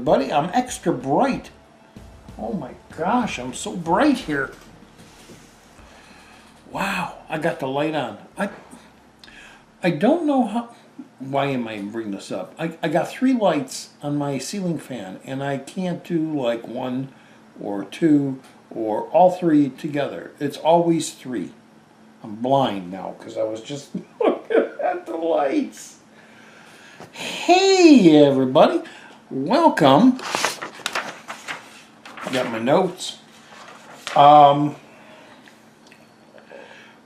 everybody. I'm extra bright. Oh my gosh, I'm so bright here. Wow, I got the light on. I don't know how... Why am I bringing this up? I got 3 lights on my ceiling fan, and I can't do like 1 or 2 or all 3 together. It's always 3. I'm blind now because I was just looking at the lights. Hey everybody, welcome. I got my notes.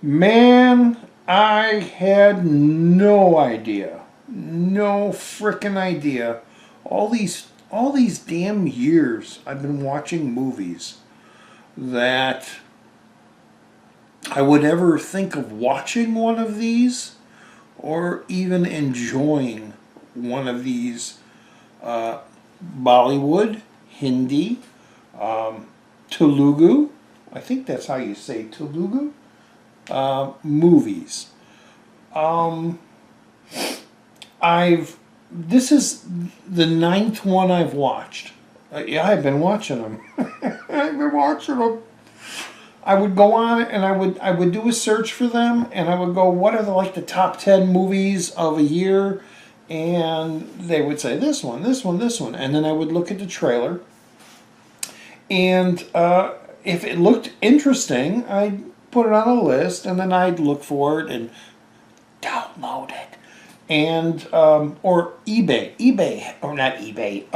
Man, I had no idea. No frickin' idea. All these damn years I've been watching movies that I would ever think of watching one of these or even enjoying one of these Bollywood, Hindi, Telugu, I think that's how you say Telugu, movies. This is the 9th one I've watched. Yeah, I've been watching them. I've been watching them. I would go on and I would do a search for them, and I would go, what are the top 10 movies of a year? And they would say this one, this one, this one, and then I would look at the trailer, and if it looked interesting, I'd put it on a list, and then I'd look for it and download it. And or eBay, or not eBay,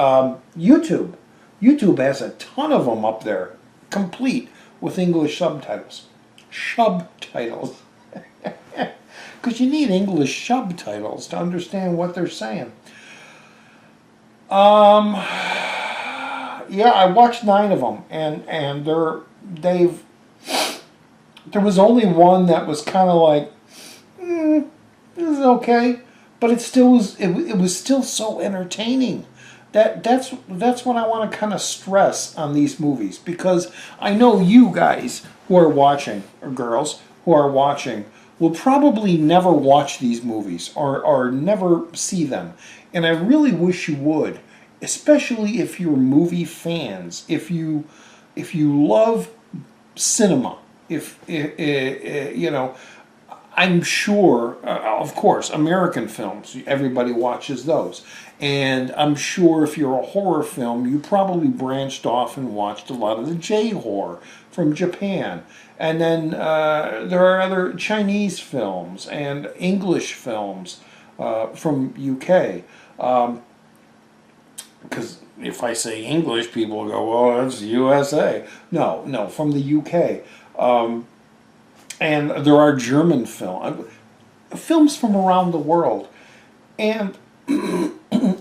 YouTube. YouTube has a ton of them up there, complete with English subtitles. Subtitles. Because you need English subtitles to understand what they're saying. Yeah, I watched 9 of them, and there was only one that was kind of like, this is okay, but it still was. It was still so entertaining. That's what I want to kind of stress on these movies, because I know you guys who are watching, or girls who are watching, will probably never watch these movies or never see them, and I really wish you would, especially if you're movie fans, if you love cinema, if you know. I'm sure, of course, American films, everybody watches those. And I'm sure if you're a horror film, you probably branched off and watched a lot of the J-horror from Japan. And then there are other Chinese films and English films from UK. Because if I say English, people go, well, that's USA. No, from the UK. And there are German films from around the world. And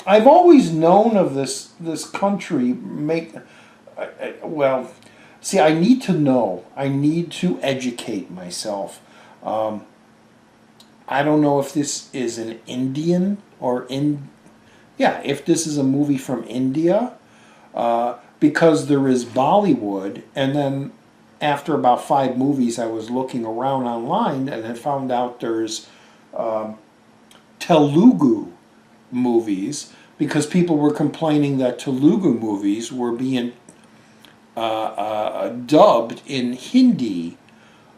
I've always known of this country well, see, I need to know. I need to educate myself. I don't know if this is an Indian or if this is a movie from India, because there is Bollywood, and then after about 5 movies, I was looking around online and I found out there's Telugu movies, because people were complaining that Telugu movies were being dubbed in Hindi,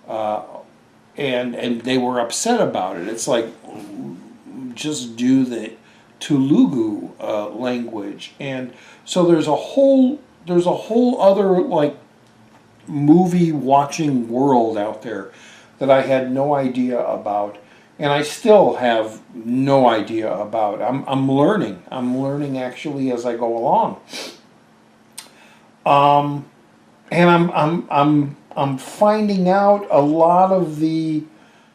and they were upset about it. It's like, just do the Telugu language, and so there's a whole other movie watching world out there that I had no idea about, and I still have no idea about. I'm learning actually as I go along, and I'm finding out a lot of the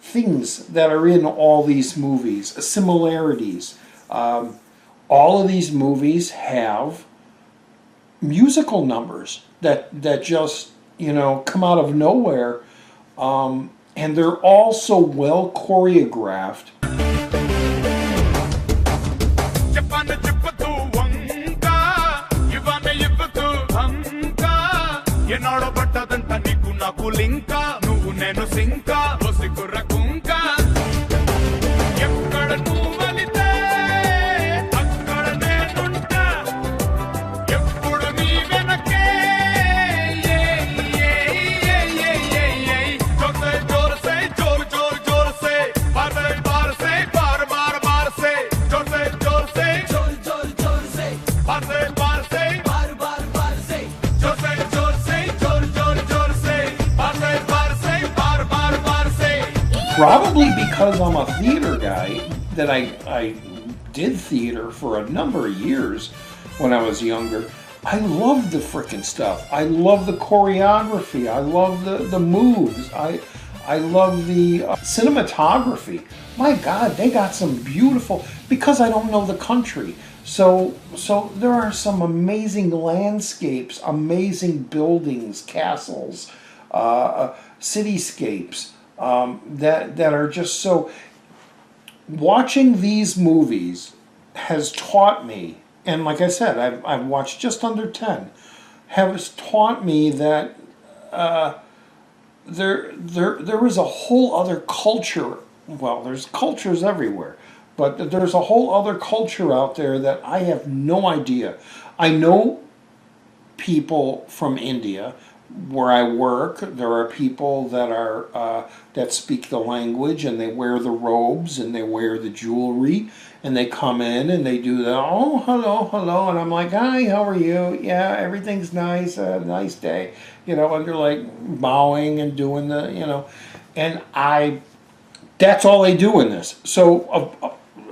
things that are in all these movies, similarities. All of these movies have musical numbers that just come out of nowhere, and they're all so well choreographed. Probably because I'm a theater guy, that I did theater for a number of years when I was younger. I love the frickin' stuff. I love the choreography. I love the moves. I love the cinematography. My God, they got some beautiful, because I don't know the country. So there are some amazing landscapes, amazing buildings, castles, cityscapes that are just so. Watching these movies has taught me, and like I said, I've watched just under 10, has taught me that there is a whole other culture. Well, there's cultures everywhere, but there's a whole other culture out there that I have no idea. I know people from India where I work. There are people that are that speak the language, and they wear the robes and they wear the jewelry, and they come in and they do the oh hello, and I'm like, hi, how are you? Yeah, everything's nice, nice day, and they're like bowing and doing and that's all they do in this. So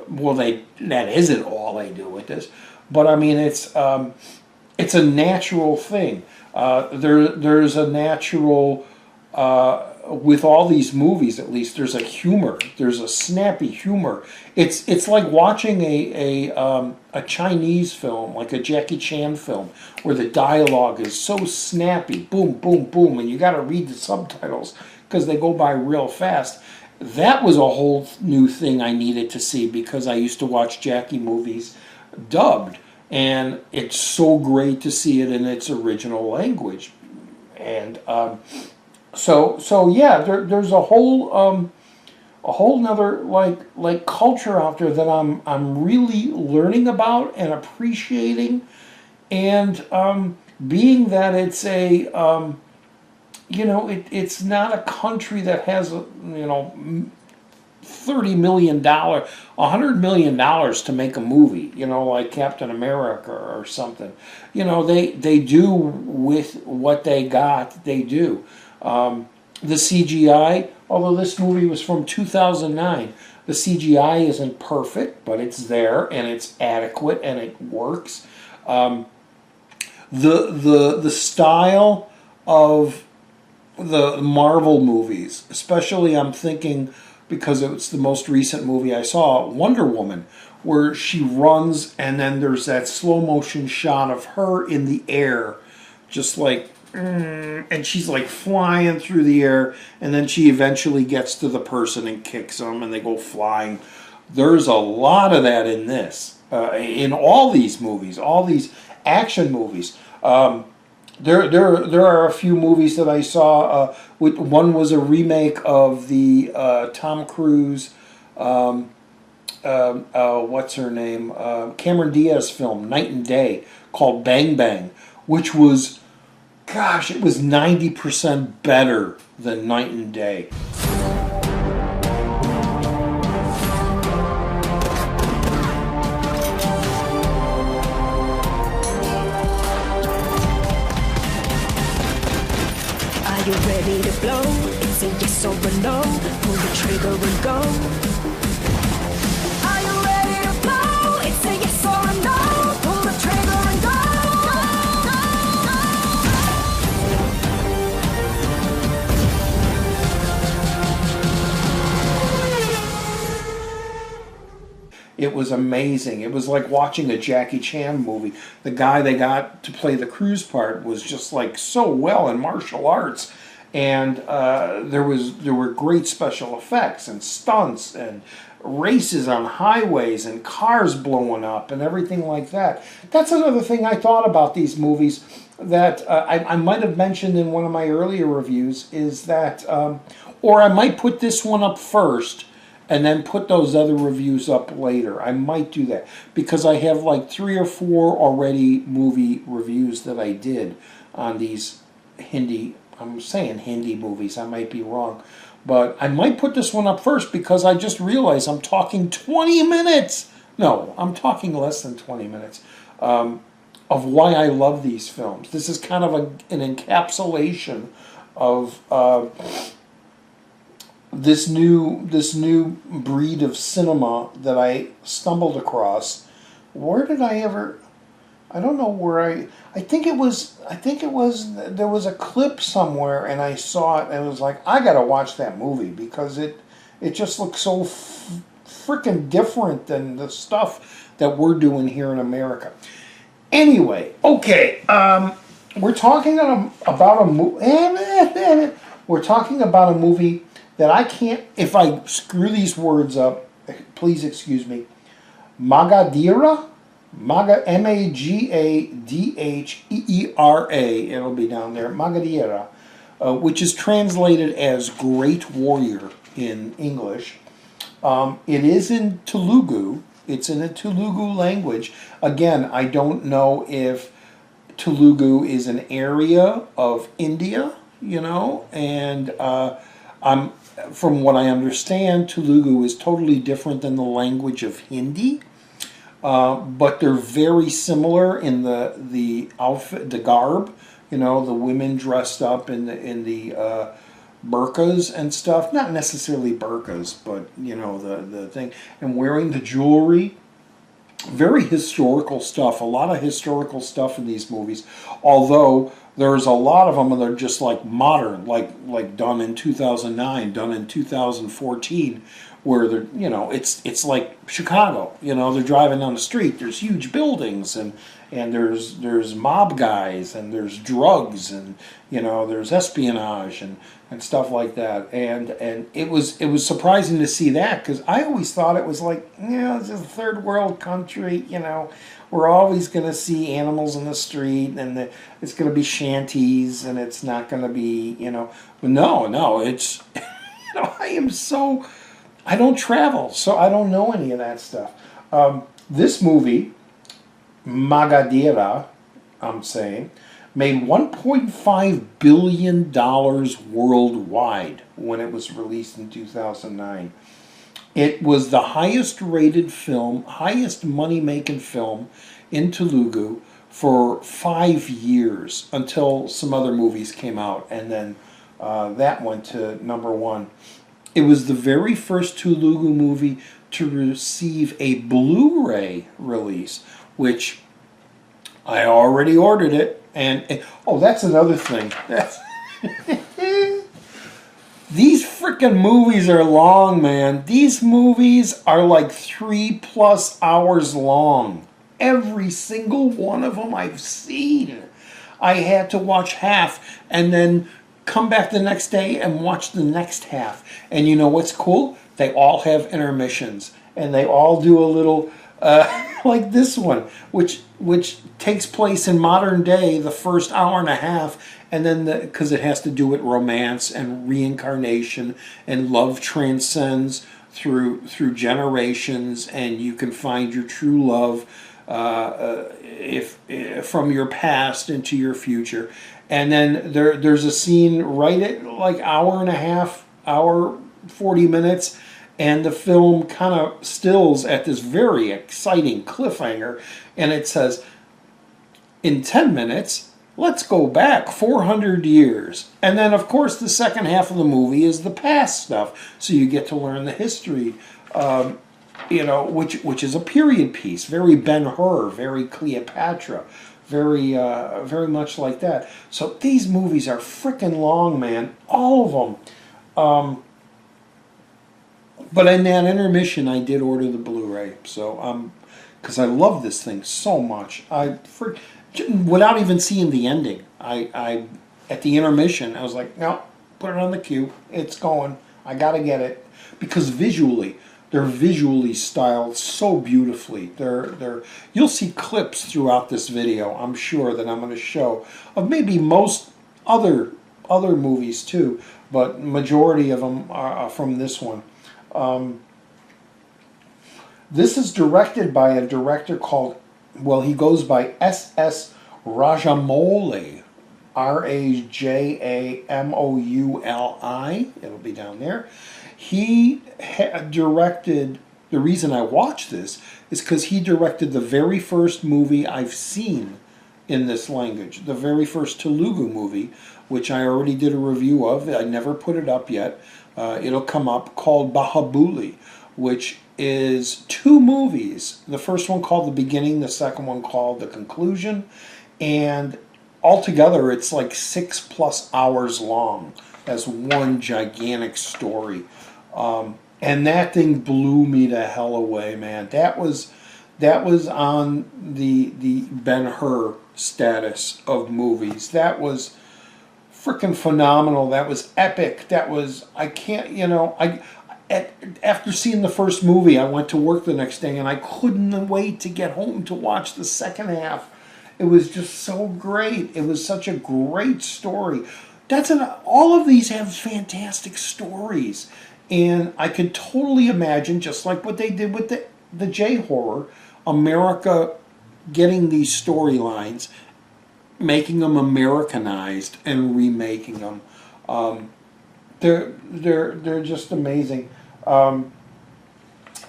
well, that isn't all they do with this, but I mean it's a natural thing. There's a natural, with all these movies at least, there's a humor. There's a snappy humor. It's like watching a Chinese film, like a Jackie Chan film, where the dialogue is so snappy, boom, boom, boom, and you got to read the subtitles because they go by real fast. That was a whole new thing I needed to see, because I used to watch Jackie movies dubbed. And it's so great to see it in its original language, and so yeah, there's a whole nother like culture out there that I'm really learning about and appreciating, and being that it's it's not a country that has $30 million, $100 million to make a movie, like Captain America or something. They do with what they got, they do. The CGI, although this movie was from 2009, the CGI isn't perfect, but it's there and it's adequate and it works. The style of the Marvel movies, especially I'm thinking, because it's the most recent movie I saw, Wonder Woman, where she runs and then there's that slow motion shot of her in the air, just like, and she's like flying through the air, and then she eventually gets to the person and kicks them and they go flying. There's a lot of that in this, in all these movies, all these action movies. There are a few movies that I saw. One was a remake of the Tom Cruise, what's her name? Cameron Diaz film, Night and Day, called Bang Bang, which was, gosh, it was 90% better than Night and Day. Are you ready to blow? It's a yes or a no. Pull the trigger and go. Are you ready to blow? It's a yes or a no. Pull the trigger and go. It was amazing. It was like watching a Jackie Chan movie. The guy they got to play the Cruise part was just like so well in martial arts, and there were great special effects and stunts and races on highways and cars blowing up and everything like that. That's another thing I thought about these movies that I might have mentioned in one of my earlier reviews, is that, or I might put this one up first and then put those other reviews up later. I might do that, because I have like 3 or 4 already movie reviews that I did on these Hindi, I'm saying Hindi movies, I might be wrong, but I might put this one up first, because I just realized I'm talking 20 minutes. No, I'm talking less than 20 minutes of why I love these films. This is kind of an encapsulation of this new breed of cinema that I stumbled across. Where did I ever? I don't know where I think it was. There was a clip somewhere, and I saw it, and it was like, I gotta watch that movie because it just looks so freaking different than the stuff that we're doing here in America. Anyway, okay, we're talking about a movie. We're talking about a movie that I can't. If I screw these words up, please excuse me. Magadheera, Magadheera. It'll be down there. Magadheera, which is translated as Great Warrior in English. It is in Telugu. It's in a Telugu language. Again, I don't know if Telugu is an area of India, and I'm from what I understand, Telugu is totally different than the language of Hindi, but they're very similar in the outfit, the garb. The women dressed up in the burqas and stuff. Not necessarily burqas, but the thing, and wearing the jewelry. Very historical stuff. A lot of historical stuff in these movies, although there's a lot of them that are just like modern, like done in 2009, done in 2014, where they're it's like Chicago. They're driving down the street. There's huge buildings and there's mob guys and there's drugs and there's espionage and stuff like that. And it was surprising to see that, because I always thought it was like, it's a third world country. We're always going to see animals in the street, and it's going to be shanties, and it's not going to be, but no, it's, I don't travel, so I don't know any of that stuff. This movie, Magadheera, I'm saying, made $1.5 billion worldwide when it was released in 2009. It was the highest rated film, highest money-making film in Telugu for 5 years, until some other movies came out, and then that went to #1. It was the very first Telugu movie to receive a Blu-ray release, which I already ordered it. And oh, that's another thing. These freaking movies are long, man. These movies are like 3+ hours long. Every single one of them I've seen. I had to watch half and then come back the next day and watch the next half. And you know what's cool? They all have intermissions, and they all do a little like this one, which takes place in modern day, the first hour and a half, and then because it has to do with romance and reincarnation, and love transcends through generations, and you can find your true love if from your past into your future. And then there's a scene right at like hour and a half, hour 40 minutes, and the film kind of stills at this very exciting cliffhanger, and it says, in 10 minutes, let's go back 400 years. And then, of course, the second half of the movie is the past stuff, so you get to learn the history, which is a period piece, very Ben-Hur, very Cleopatra, very much like that. So these movies are freaking long, man, all of them. But in that intermission, I did order the Blu-ray, so because I love this thing so much. Without even seeing the ending, I at the intermission, I was like, no, put it on the queue. It's going. I gotta get it, because they're visually styled so beautifully. You'll see clips throughout this video, I'm sure, that I'm going to show of maybe most other movies too, but majority of them are from this one. This is directed by a director called, he goes by S.S. Rajamouli, Rajamouli. It'll be down there. He directed, the reason I watched this is because he directed the very first movie I've seen in this language. The very first Telugu movie, which I already did a review of, I never put it up yet. It'll come up, called Bahubali, which is 2 movies. The first one called The Beginning, the second one called The Conclusion, and altogether it's like 6+ hours long as one gigantic story. And that thing blew me the hell away, man. That was on the Ben-Hur status of movies. That was freaking phenomenal. That was epic. That was, I can't, after seeing the first movie, I went to work the next day and I couldn't wait to get home to watch the second half. It was just so great. It was such a great story. All of these have fantastic stories. And I could totally imagine, just like what they did with the J-horror, America getting these storylines, making them Americanized and remaking them. They're just amazing. And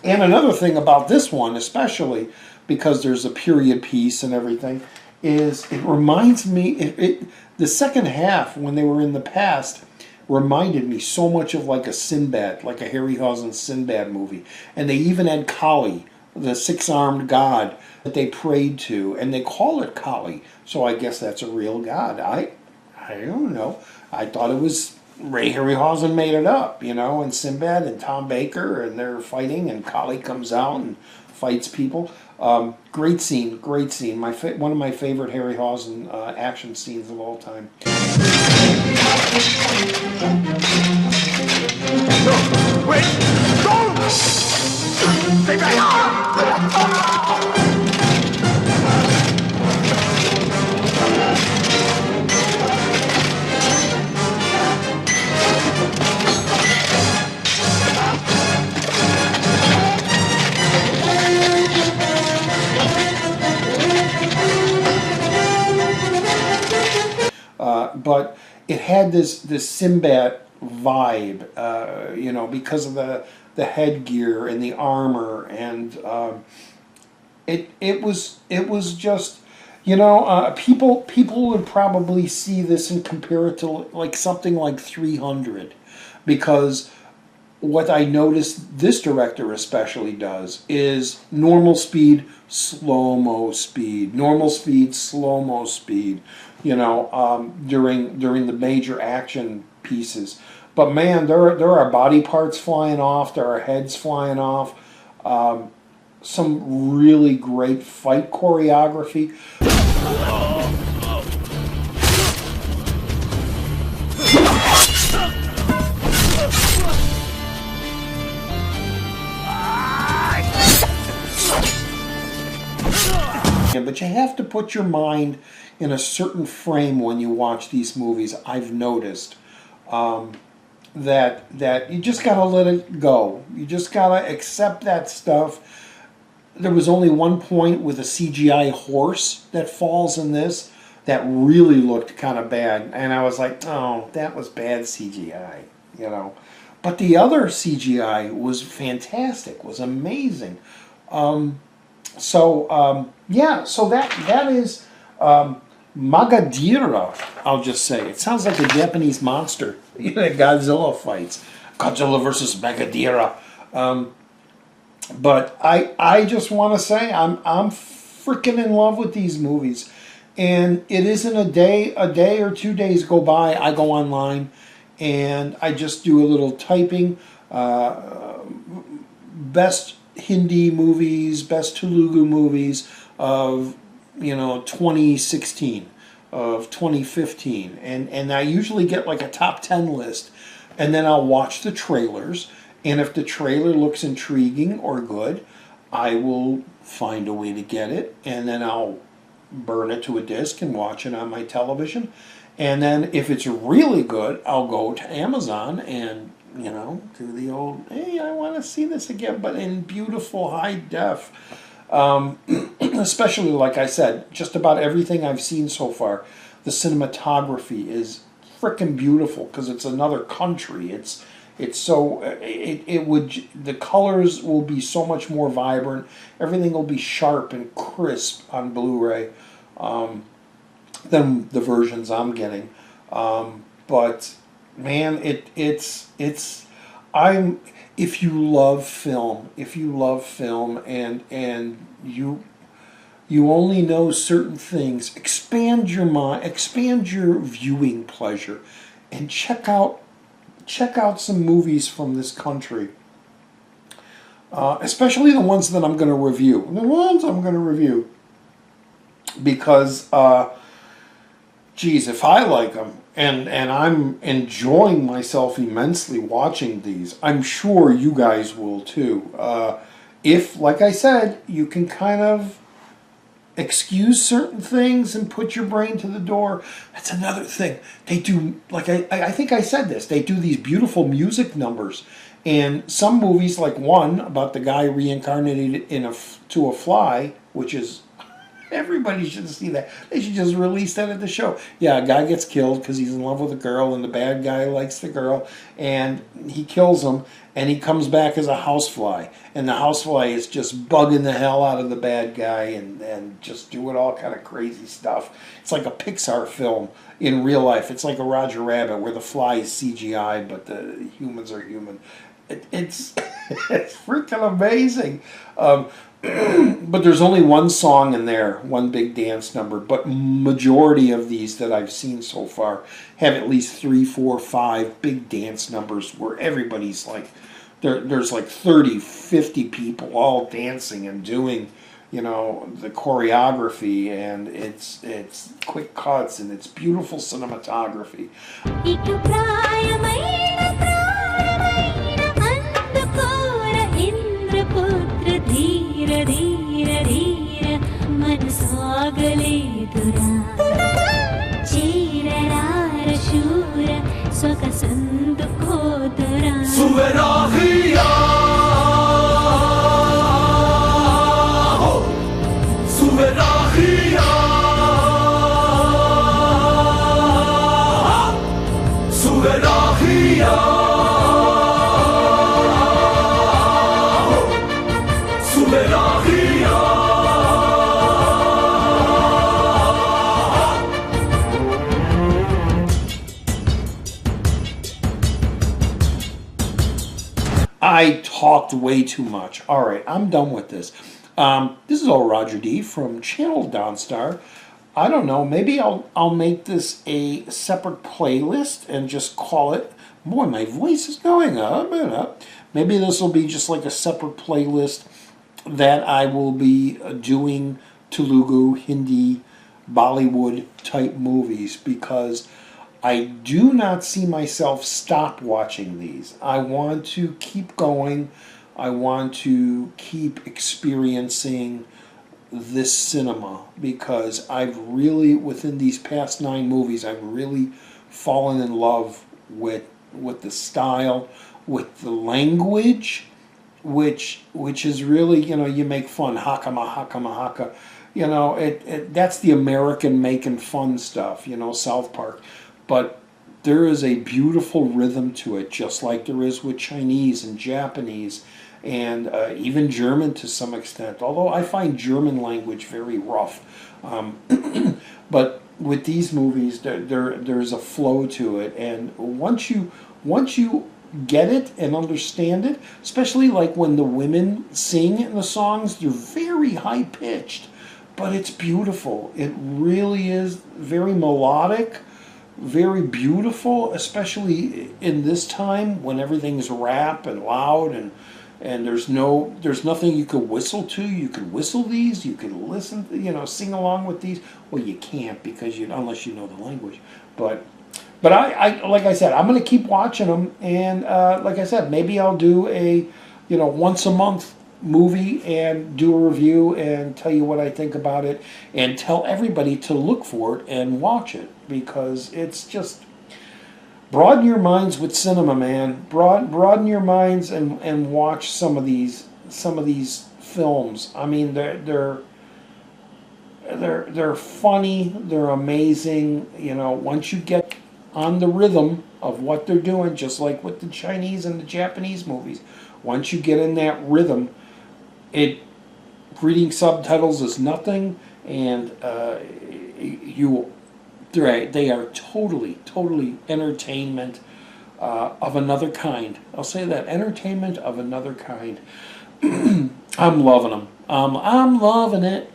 another thing about this one, especially because there's a period piece and everything, is it reminds me, the second half, when they were in the past, reminded me so much of like a Sinbad, like a Harryhausen Sinbad movie. And they even had Kali, the 6-armed god that they prayed to, and they call it Kali. So I guess that's a real god. I don't know. I thought it was Ray Harryhausen made it up, and Sinbad and Tom Baker, and they're fighting, and Kali comes out and fights people. Great scene, great scene. One of my favorite Harryhausen action scenes of all time. No, wait! Don't! Stay back! But it had this Sinbad vibe, because of the headgear and the armor, and it was just, people would probably see this and compare it to like something like 300, because what I noticed this director especially does is normal speed, slow-mo speed, normal speed, slow-mo speed, during the major action pieces. But man, there are body parts flying off, there are heads flying off, some really great fight choreography. But you have to put your mind in a certain frame when you watch these movies. I've noticed that you just gotta let it go. You just gotta accept that stuff. There was only one point with a CGI horse that falls in this that really looked kind of bad, and I was like, oh, that was bad CGI, But the other CGI was fantastic, was amazing. So that is Magadheera, I'll just say. It sounds like a Japanese monster that Godzilla fights. Godzilla versus Magadheera. But I just want to say I'm freaking in love with these movies. And it isn't a day or 2 days go by, I go online and I just do a little typing. Best Hindi movies, best Telugu movies of 2016, of 2015, and I usually get like a top 10 list, and then I'll watch the trailers, and if the trailer looks intriguing or good, I will find a way to get it, and then I'll burn it to a disc and watch it on my television, and then if it's really good, I'll go to Amazon and do the old, hey, I want to see this again, but in beautiful high def. Especially, like I said, just about everything I've seen so far, the cinematography is freaking beautiful because it's another country. It's so, the colors will be so much more vibrant. Everything will be sharp and crisp on Blu-ray. than the versions I'm getting. But man, it's I'm if you love film, and you only know certain things, expand your mind, expand your viewing pleasure, and check out some movies from this country. Especially the ones that I'm going to review. The ones I'm going to review. Because, geez, if I like them, and I'm enjoying myself immensely watching these, I'm sure you guys will too. If, like I said, you can kind of excuse certain things and put your brain to the door. That's another thing. They do, like I think I said this, they do these beautiful music numbers. And some movies, like one about the guy reincarnated to a fly, which is, everybody should see that. They should just release that at the show. Yeah, a guy gets killed because he's in love with a girl, and the bad guy likes the girl, and he kills him, and he comes back as a housefly. And the housefly is just bugging the hell out of the bad guy and just doing all kind of crazy stuff. It's like a Pixar film in real life. It's like a Roger Rabbit where the fly is CGI, but the humans are human. It's it's freaking amazing. But there's only one song in there, one big dance number. But majority of these that I've seen so far have at least 3, 4, 5 big dance numbers where everybody's like, there's like 30, 50 people all dancing and doing, you know, the choreography, and it's quick cuts and it's beautiful cinematography. I talked way too much. All right, I'm done with this. This is all Roger D from Channel Donstar. I don't know. Maybe I'll make this a separate playlist and just call it. Boy, my voice is going up and up. Maybe this will be just like a separate playlist that I will be doing Telugu, Hindi, Bollywood type movies, because I do not see myself stop watching these. I want to keep going. I want to keep experiencing this cinema, because I've really, within these past 9 movies, I've really fallen in love with the style, with the language, which is really, you know, you make fun, hakama, hakama, haka. You know, that's the American making fun stuff, you know, South Park. But there is a beautiful rhythm to it, just like there is with Chinese and Japanese and even German to some extent. Although I find German language very rough. But with these movies, there's a flow to it. And once you get it and understand it, especially like when the women sing in the songs, they're very high-pitched. But it's beautiful. It really is very melodic, very beautiful, especially in this time when everything's rap and loud, and there's nothing you could whistle to. You could whistle these, you could listen, you know, sing along with these. Well, you can't, because unless you know the language. But I like I said, I'm going to keep watching them, and like I said, maybe I'll do a, you know, once a month movie and do a review and tell you what I think about it, and tell everybody to look for it and watch it, because it's just, broaden your minds with cinema, man. Broaden your minds and watch some of these films. I mean, they're funny, they're amazing. You know, once you get on the rhythm of what they're doing, just like with the Chinese and the Japanese movies, once you get in that rhythm, reading subtitles is nothing, and Right, they are totally entertainment of another kind. I'll say that, entertainment of another kind. I'm loving them. I'm loving it.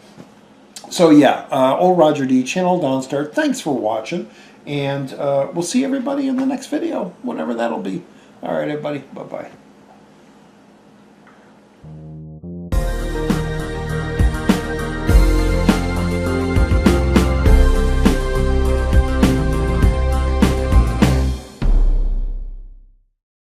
So yeah, old Roger D, Channel Donstar. Thanks for watching, and we'll see everybody in the next video, whenever that'll be. All right, everybody. Bye bye.